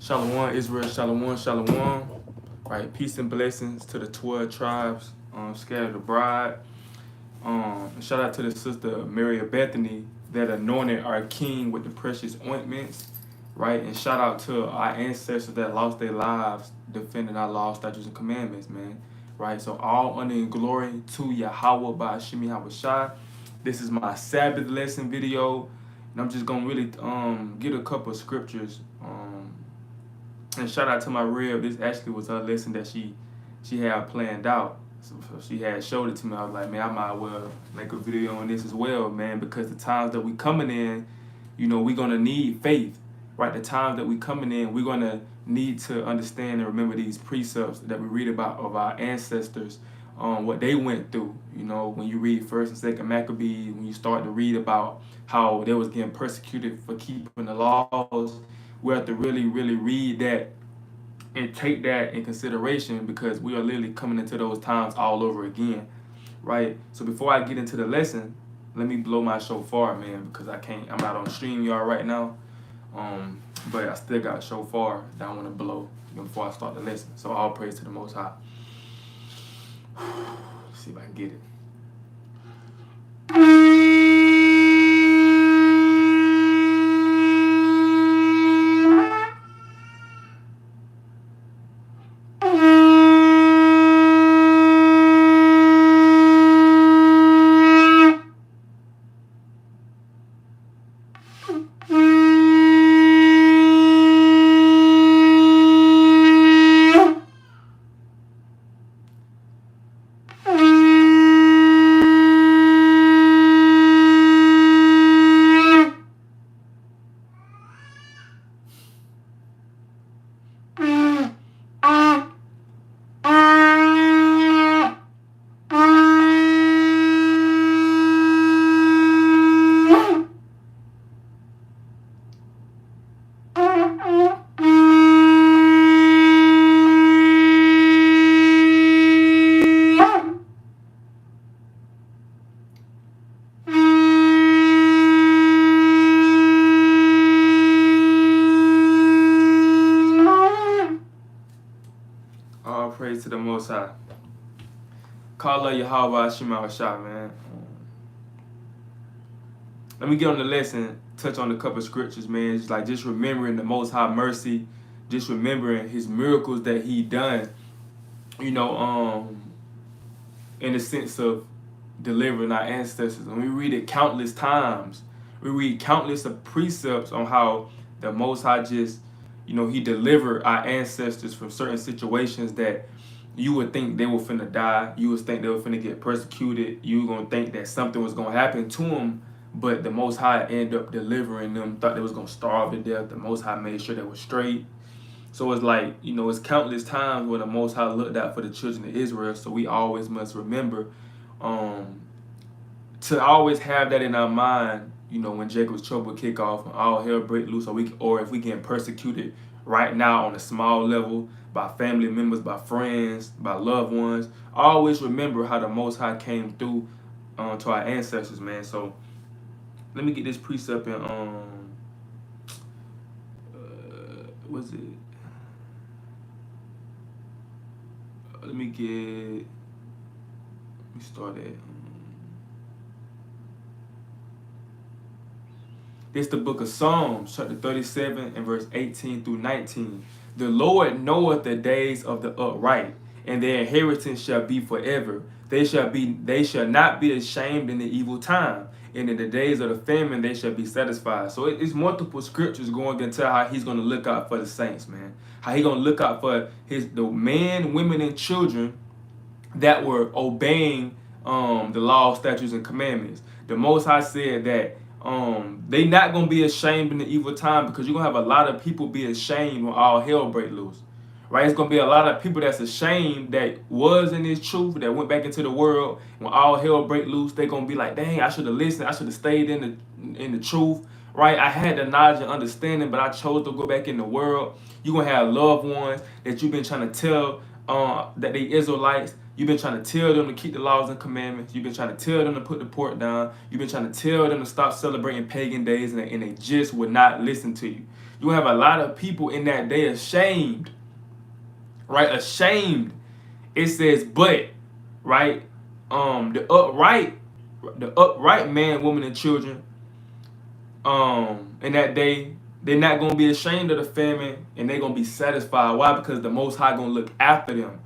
Shalom, Israel, shalom, shalom. Right, peace and blessings to the 12 tribes scattered abroad. Shout out to the sister Mary of Bethany that anointed our king with the precious ointments. Right, and shout out to our ancestors that lost their lives defending our laws, statutes, and commandments, man. Right, so all honor and glory to Yahweh by Hashem Yahushua. This is my Sabbath lesson video, and I'm just gonna really get a couple of scriptures. And shout out to my rib. This actually was her lesson that she had planned out. So she had showed it to me. I was like, man, I might well make a video on this as well, man, because the times that we coming in, we're gonna need faith, right? The times that we coming in, we're gonna need to understand and remember these precepts that we read about of our ancestors, what they went through. When you read First and Second Maccabees, when you start to read about how they was getting persecuted for keeping the laws, we have to really, really read that and take that in consideration because we are literally coming into those times all over again, right? So before I get into the lesson, let me blow my shofar, man, because I can't. I'm out on StreamYard right now, but I still got a shofar that I want to blow before I start the lesson. So all praise to the Most High. Let's see if I can get it. All praise to the Most High. Call of Yahweh Shema Shah, man. Let me get on the lesson, touch on a couple of scriptures, man. Just remembering the Most High mercy, just remembering His miracles that He done. In the sense of delivering our ancestors. And we read it countless times. We read countless of precepts on how the Most High just, He delivered our ancestors from certain situations that you would think they were finna die. You would think they were finna get persecuted. You were gonna think that something was gonna happen to them, but the Most High ended up delivering them. Thought they was gonna starve to death. The Most High made sure they were straight. So it's like, it's countless times where the Most High looked out for the children of Israel. So we always must remember to always have that in our mind, when Jacob's trouble kick off and all hell break loose, or if we get persecuted right now on a small level by family members, by friends, by loved ones, always remember how the Most High came through to our ancestors, man. So let me get this precept in what's it? Let me start at this the book of Psalms, chapter 37 and verse 18 through 19. The Lord knoweth the days of the upright, and their inheritance shall be forever. They shall not be ashamed in the evil time, and in the days of the famine they shall be satisfied. So it's multiple scriptures going to tell how He's going to look out for the saints, man. How He's going to look out for the men, women, and children that were obeying the law, statutes, and commandments. The Most High said that they not gonna be ashamed in the evil time, because you're gonna have a lot of people be ashamed when all hell break loose, right? It's gonna be a lot of people that's ashamed that was in this truth, that went back into the world. When all hell break loose, they gonna be like, dang, I should have listened, I should have stayed in the truth, right? I had the knowledge and understanding, but I chose to go back in the world. You're gonna have loved ones that you've been trying to tell that they Israelites. You've been trying to tell them to keep the laws and commandments. You've been trying to tell them to put the pork down. You've been trying to tell them to stop celebrating pagan days, and they just would not listen to you. You have a lot of people in that day ashamed, right? Ashamed. It says, but, right? The upright man, woman, and children, in that day, they're not gonna be ashamed of the famine, and they're gonna be satisfied. Why? Because the Most High gonna look after them.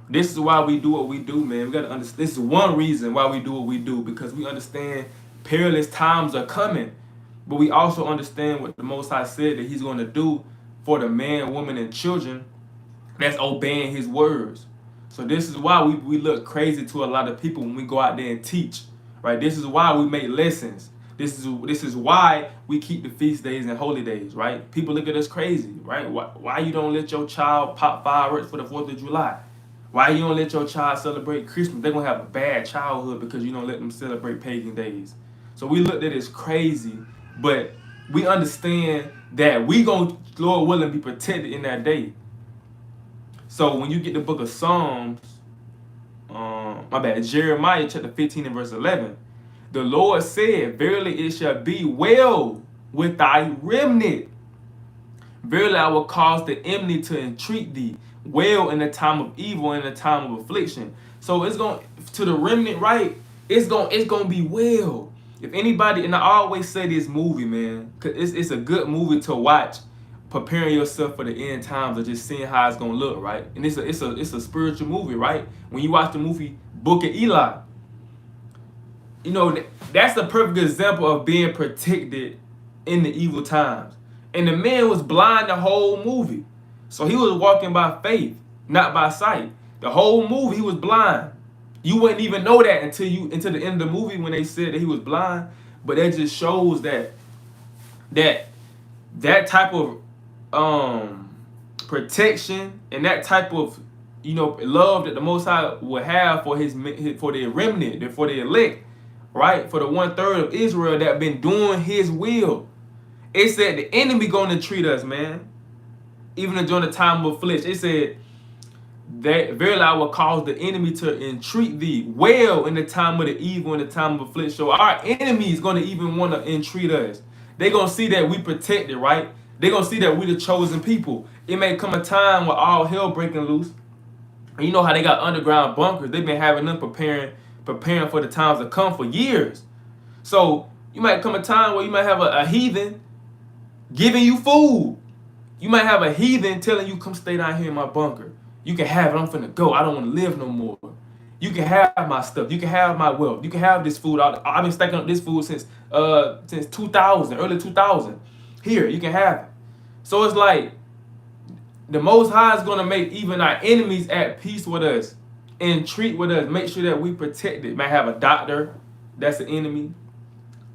This is why we do what we do, man. We gotta understand. This is one reason why we do what we do, because we understand perilous times are coming, but we also understand what the Most High said that He's gonna do for the man, woman, and children that's obeying His words. So this is why we look crazy to a lot of people when we go out there and teach, right? This is why we make lessons. This is why we keep the feast days and holy days, right? People look at us crazy, right? Why you don't let your child pop fireworks for the 4th of July? Why you don't let your child celebrate Christmas? They're going to have a bad childhood because you don't let them celebrate pagan days. So we looked at it as crazy, but we understand that we going to, Lord willing, be protected in that day. So when you get the book of Psalms, Jeremiah chapter 15 and verse 11, the Lord said, verily it shall be well with thy remnant. Verily I will cause the enemy to entreat thee, well in the time of evil and in the time of affliction. So it's going to the remnant, right? It's going to be well. If anybody, and I always say this movie, man, because it's a good movie to watch, preparing yourself for the end times or just seeing how it's going to look, right? And it's a spiritual movie, right? When you watch the movie Book of Eli, you know, that's a perfect example of being protected in the evil times. And the man was blind the whole movie. So he was walking by faith, not by sight. The whole movie he was blind. You wouldn't even know that until the end of the movie when they said that he was blind. But that just shows that type of protection and that type of love that the Most High will have for the remnant, for the elect, right? For the 1/3 of Israel that been doing His will. It said the enemy gonna treat us, man. Even during the time of affliction, it said that verily I will cause the enemy to entreat thee well in the time of the evil, in the time of affliction. So our enemy is gonna even want to entreat us. They gonna see that we protected, right? They gonna see that we the chosen people. It may come a time where all hell breaking loose. And you know how they got underground bunkers. They've been having them preparing for the times to come for years. So you might come a time where you might have a heathen giving you food. You might have a heathen telling you, come stay down here in my bunker. You can have it. I'm finna go. I don't want to live no more. You can have my stuff. You can have my wealth. You can have this food. I've been stacking up this food since 2000, early 2000. Here, you can have it. So it's like the Most High is going to make even our enemies at peace with us and treat with us. Make sure that we protect it. Might have a doctor that's an enemy.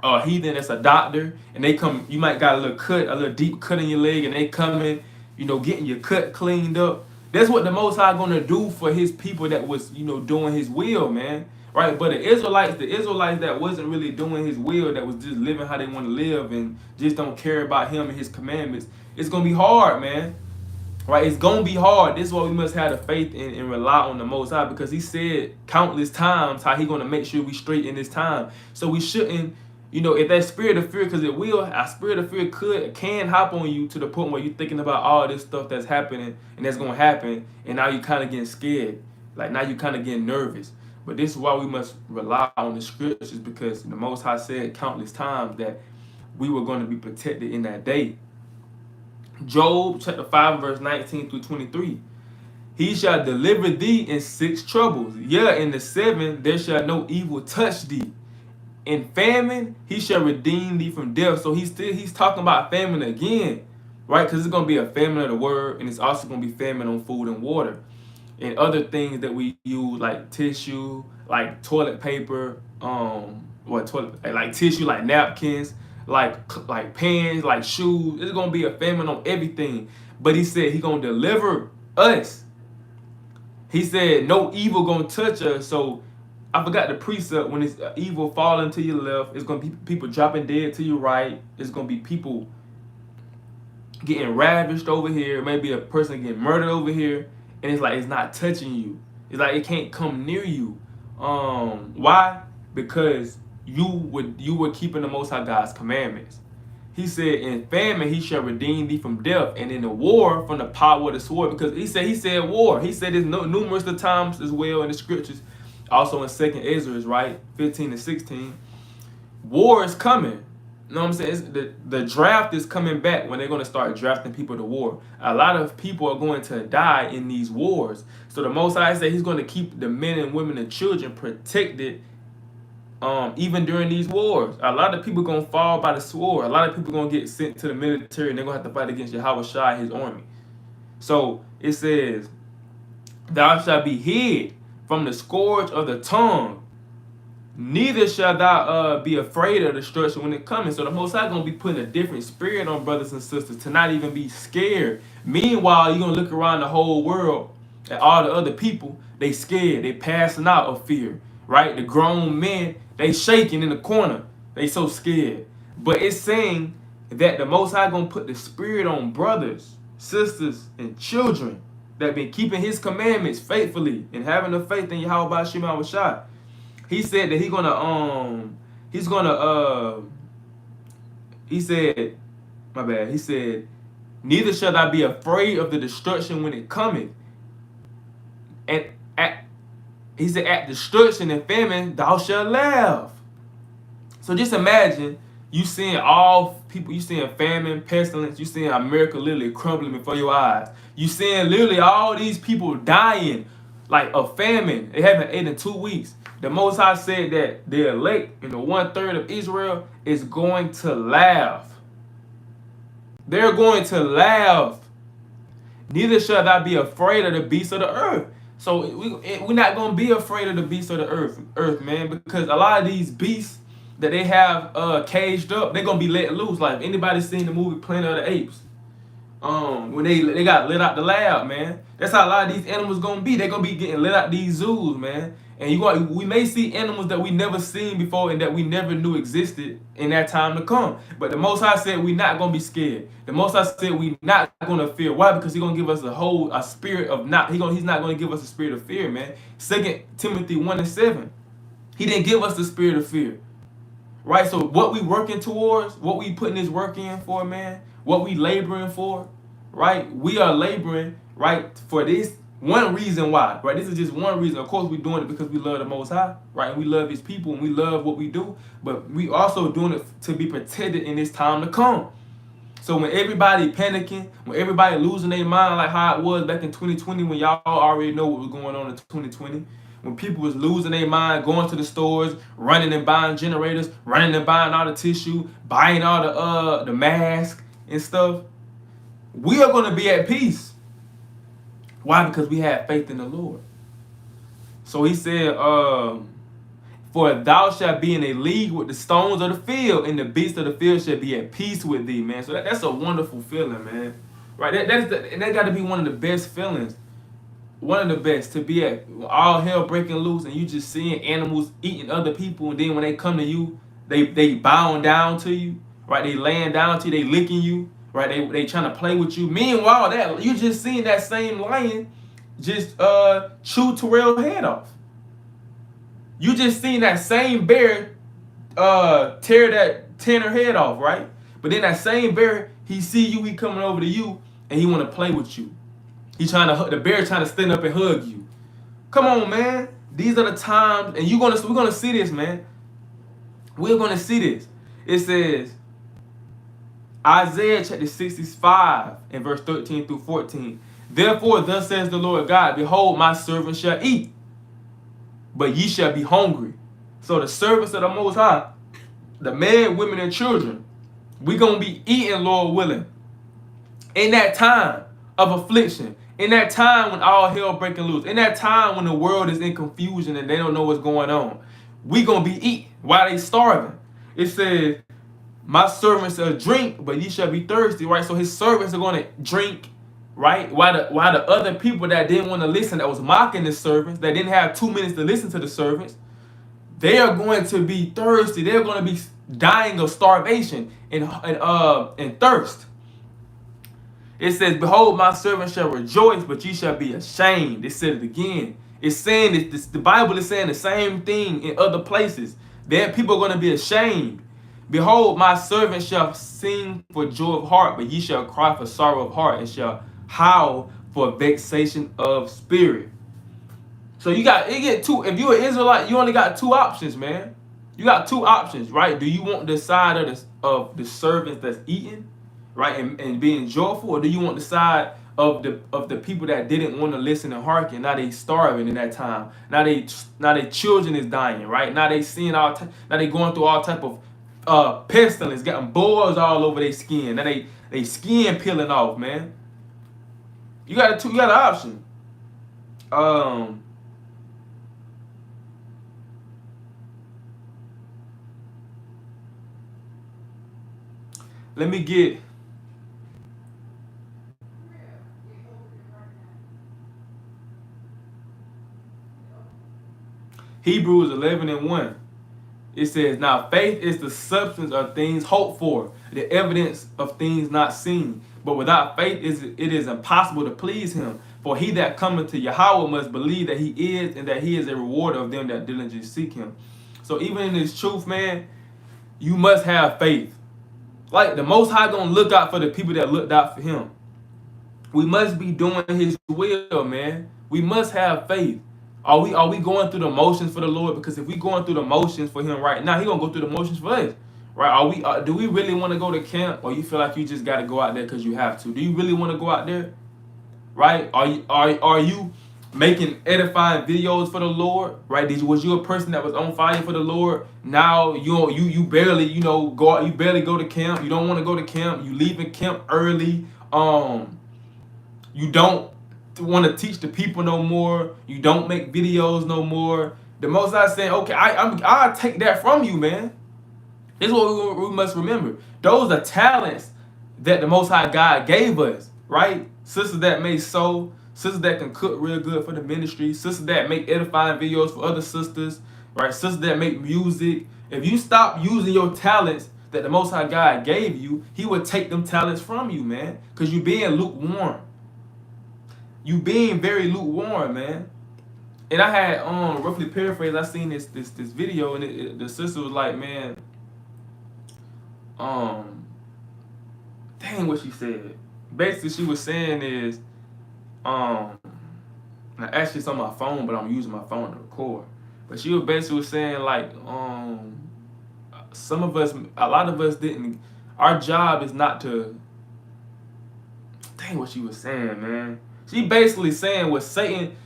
Or a heathen that's a doctor, and they come, you might got a little deep cut in your leg, and they come in, getting your cut cleaned up. That's what the Most High gonna do for His people that was, doing His will, man. Right? But the Israelites that wasn't really doing His will, that was just living how they want to live and just don't care about Him and His commandments, it's gonna be hard, man. Right? It's gonna be hard. This is why we must have the faith and rely on the Most High, because He said countless times how He gonna make sure we straight in this time. So we shouldn't. If that spirit of fear, because our spirit of fear can hop on you to the point where you're thinking about all this stuff that's happening and that's going to happen, and now you're kind of getting scared. Like, now you're kind of getting nervous. But this is why we must rely on the scriptures, because the Most High said countless times that we were going to be protected in that day. Job chapter 5 verse 19 through 23. He shall deliver thee in 6 troubles. Yeah, in the 7 there shall no evil touch thee. In famine, He shall redeem thee from death. So he's talking about famine again, right? Because it's going to be a famine of the word, and it's also going to be famine on food and water. And other things that we use, like tissue, like toilet paper, like tissue, like napkins, like pans, like shoes. It's going to be a famine on everything. But He said He going to deliver us. He said no evil going to touch us. So I forgot the precept. When it's evil falling to your left, it's going to be people dropping dead to your right. It's going to be people getting ravished over here. Maybe a person getting murdered over here. And it's like it's not touching you. It's like it can't come near you. Why? Because you were keeping the Most High God's commandments. he said, in famine he shall redeem thee from death, and in the war from the power of the sword. Because he said war. He said there's numerous of times as well in the scriptures, also in 2nd Ezra, right, 15 and 16. War is coming. You know what I'm saying? The draft is coming back when they're going to start drafting people to war. A lot of people are going to die in these wars. So the Most High said he's going to keep the men and women and children protected even during these wars. A lot of people going to fall by the sword. A lot of people going to get sent to the military, and they're going to have to fight against Yahweh Shai and his army. So it says, thou shalt be hid from the scourge of the tongue, neither shall thou be afraid of destruction when it comes. So the Most High going to be putting a different spirit on brothers and sisters to not even be scared. Meanwhile, you're going to look around the whole world at all the other people. They scared. They passing out of fear, right? The grown men, they shaking in the corner. They so scared. But it's saying that the Most High going to put the spirit on brothers, sisters, and children that been keeping his commandments faithfully and having the faith in Yahweh Shema Shai. He said that he said, neither shall thou be afraid of the destruction when it cometh. And he said, at destruction and famine, thou shalt laugh. So just imagine you seeing all people, you seeing famine, pestilence, you seeing America literally crumbling before your eyes. You seeing literally all these people dying like a famine. They haven't ate in 2 weeks. The Most High said that the elect and the 1/3 of Israel is going to laugh. They're going to laugh. Neither shall thou be afraid of the beasts of the earth. So we're not going to be afraid of the beasts of the earth, man, because a lot of these beasts that they have caged up, they're going to be let loose. Like, if anybody's seen the movie Planet of the Apes, when they got let out the lab, man, that's how a lot of these animals going to be. They're going to be getting let out these zoos, man. And we may see animals that we never seen before and that we never knew existed in that time to come. But the Most High said we're not going to be scared. The Most High said we're not going to fear. Why? Because he's going to give us a spirit of not. He's not going to give us a spirit of fear, man. 2 Timothy 1:7. He didn't give us the spirit of fear. Right? So what we working towards, what we putting this work in for, man, what we laboring for, right? We are laboring, right, for this. One reason why, right? This is just one reason. Of course, we're doing it because we love the Most High, right? And we love his people and we love what we do. But we also doing it to be protected in this time to come. So when everybody panicking, when everybody losing their mind like how it was back in 2020, when y'all already know what was going on in 2020, when people was losing their mind, going to the stores, running and buying generators, running and buying all the tissue, buying all the mask and stuff, we are going to be at peace. Why? Because we have faith in the Lord. So he said, for thou shalt be in a league with the stones of the field, and the beasts of the field shall be at peace with thee, man. So that's a wonderful feeling, man. Right? And that got to be one of the best feelings. One of the best, to be at all hell breaking loose and you just seeing animals eating other people, and then when they come to you, they bowing down to you, right? They laying down to you, they licking you. Right, they trying to play with you. Meanwhile, that you just seen that same lion just chew Terrell's head off. You just seen that same bear tear her head off, right? But then that same bear, he see you, he coming over to you, and he want to play with you. The bear trying to stand up and hug you. Come on, man. These are the times, and we're gonna see this, man. We're gonna see this. It says, Isaiah chapter 65 and verse 13 through 14. Therefore, thus says the Lord God, behold, my servant shall eat, but ye shall be hungry. So the servants of the Most High, the men, women, and children, we're going to be eating, Lord willing, in that time of affliction, in that time when all hell breaking loose, in that time when the world is in confusion and they don't know what's going on. We're going to be eating while they starving. It says, my servants shall drink, but ye shall be thirsty, right? So his servants are going to drink, right? While the other people that didn't want to listen, that was mocking the servants, that didn't have 2 minutes to listen to the servants, they are going to be thirsty. They're going to be dying of starvation and thirst. It says, behold, my servant shall rejoice, but ye shall be ashamed. It said it again. It's saying the Bible is saying the same thing in other places. That people are going to be ashamed. Behold, my servant shall sing for joy of heart, but ye shall cry for sorrow of heart, and shall howl for vexation of spirit. So you get two. If you're an Israelite, you only got two options, man. You got two options, right? Do you want the side of the servants that's eating, right, and being joyful, or do you want the side of the people that didn't want to listen and hearken? Now they starving in that time. Now they children is dying, right? Now they seeing now they going through all type of pestilence, getting boils all over their skin. Now they skin peeling off, man. You got an option. Let me get Hebrews 11:1. It says, now faith is the substance of things hoped for, the evidence of things not seen. But without faith it is impossible to please him. For he that cometh to Yahweh must believe that he is, and that he is a rewarder of them that diligently seek him. So even in this truth, man, you must have faith. Like the Most High gonna look out for the people that looked out for him. We must be doing his will, man. We must have faith. Are we going through the motions for the Lord? Because if we going through the motions for him right now, he gonna go through the motions for us. Right? Do we really want to go to camp, or you feel like you just gotta go out there because you have to? Do you really want to go out there? Right? Are you making edifying videos for the Lord? Right? Was you a person that was on fire for the Lord? Now you barely go out, you barely go to camp. You don't want to go to camp. You leaving camp early. You don't want to teach the people no more. You don't make videos no more. The Most High saying, okay, I'll take that from you, man. This is what we must remember. Those are talents that the Most High God gave us, right? Sisters that may sew, sisters that can cook real good for the ministry, sisters that make edifying videos for other sisters, right? Sisters that make music. If you stop using your talents that the Most High God gave you, he would take them talents from you, man, because you being lukewarm. You being very lukewarm, man. And I had roughly paraphrased. I seen this video, and the sister was like, man, dang, what she said. Basically, she was saying is, now actually it's on my phone, but I'm using my phone to record. But she was basically saying like, a lot of us didn't. Our job is not to. Dang, what she was saying, man. She basically saying what Satan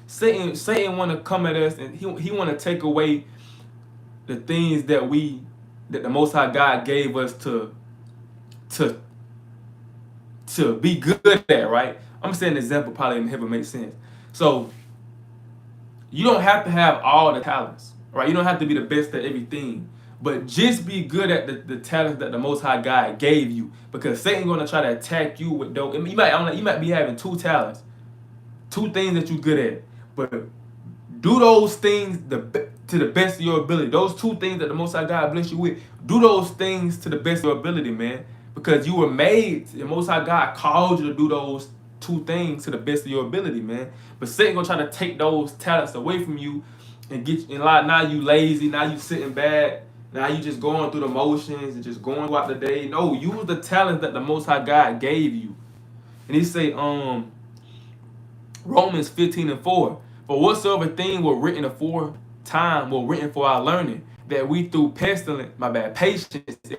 want to come at us, and he want to take away the things that the Most High God gave us to be good at, right? I'm saying an example probably in heaven makes sense. So you don't have to have all the talents, right? You don't have to be the best at everything, but just be good at the talents that the Most High God gave you, because Satan's gonna try to attack you with those. You might be having two talents. Two things that you're good at, but do those things to the best of your ability. Those two things that the Most High God bless you with, do those things to the best of your ability, man. Because you were made, the Most High God called you to do those two things to the best of your ability, man. But Satan gonna try to take those talents away from you and get you, and like now you lazy, now you sitting back, now you just going through the motions and just going throughout the day. No, use the talents that the Most High God gave you. And he say, Romans 15:4. For whatsoever thing were written aforetime were written for our learning, that we through patience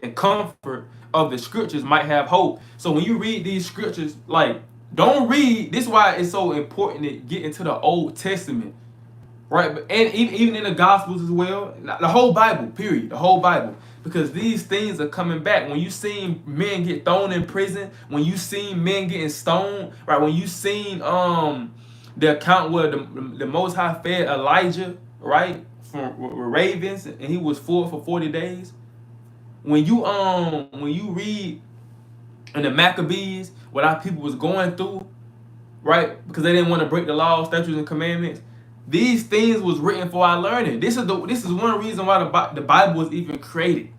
and comfort of the scriptures might have hope. So when you read these scriptures, like, don't read. This is why it's so important to get into the Old Testament, right? And even in the Gospels as well, the whole Bible, period, the whole Bible. Because these things are coming back. When you seen men get thrown in prison, when you seen men getting stoned, right? When you seen the account where the Most High fed Elijah, right, from ravens, and he was full for 40 days. When you read in the Maccabees what our people was going through, right, because they didn't want to break the law, statutes, and commandments. These things was written for our learning. This is one reason why the Bible was even created.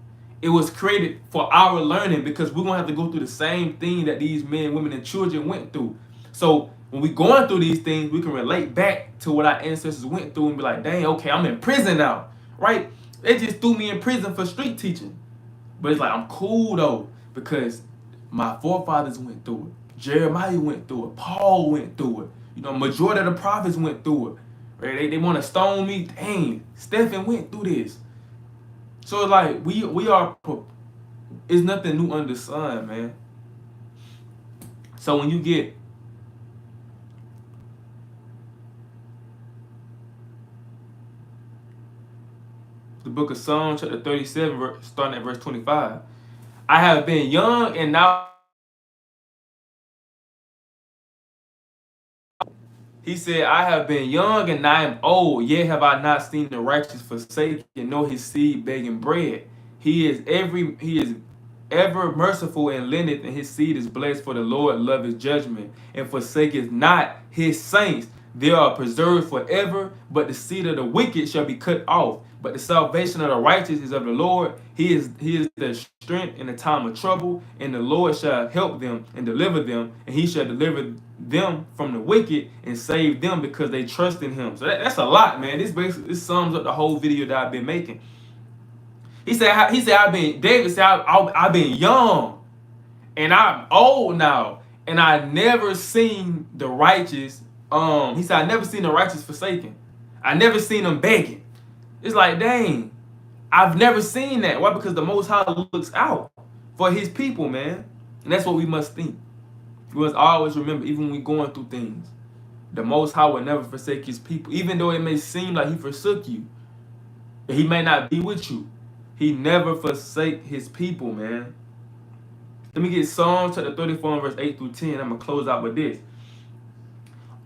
It was created for our learning, because we're gonna have to go through the same thing that these men, women, and children went through. So when we going through these things, we can relate back to what our ancestors went through and be like, dang, okay, I'm in prison now, right? They just threw me in prison for street teaching. But it's like, I'm cool though, because my forefathers went through it. Jeremiah went through it. Paul went through it. You know, majority of the prophets went through it. Right? They want to stone me. Dang, Stephen went through this. So it's like, we are, it's nothing new under the sun, man. So when you get the book of Psalms, chapter 37, starting at verse 25. I have been young and now, he said, I have been young and I am old, yet have I not seen the righteous forsaken, nor his seed begging bread. He is ever merciful and lendeth, and his seed is blessed, for the Lord loveth judgment, and forsaketh not his saints. They are preserved forever, but the seed of the wicked shall be cut off. But the salvation of the righteous is of the Lord. He is their strength in the time of trouble, and the Lord shall help them and deliver them, and he shall deliver them from the wicked and save them because they trust in him. So that's a lot, man. This sums up the whole video that I've been making. David said, I've been young and I'm old now, and I never seen the righteous. He said, I never seen the righteous forsaken. I never seen them begging. It's like, dang, I've never seen that. Why? Because the Most High looks out for his people, man. And that's what we must think. We must always remember, even when we're going through things, the Most High will never forsake his people. Even though it may seem like he forsook you, he may not be with you, he never forsake his people, man. Let me get Psalms chapter 34, verse 8 through 10. I'm going to close out with this.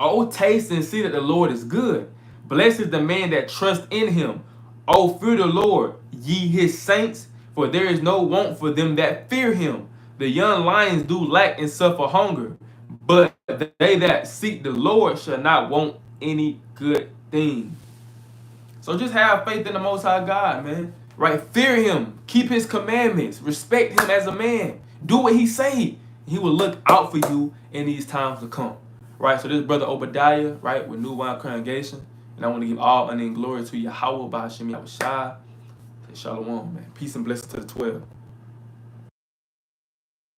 Oh, taste and see that the Lord is good. Blessed is the man that trusts in him. Oh, fear the Lord, ye his saints, for there is no want for them that fear him. The young lions do lack and suffer hunger, but they that seek the Lord shall not want any good thing. So just have faith in the Most High God, man. Right? Fear him. Keep his commandments. Respect him as a man. Do what he say. He will look out for you in these times to come. Right? So this brother Obadiah, right, with New Wine Congregation. And I want to give all honor and glory to Yahweh by Hashem Yahushua. Shalom, man. Peace and blessings to the 12.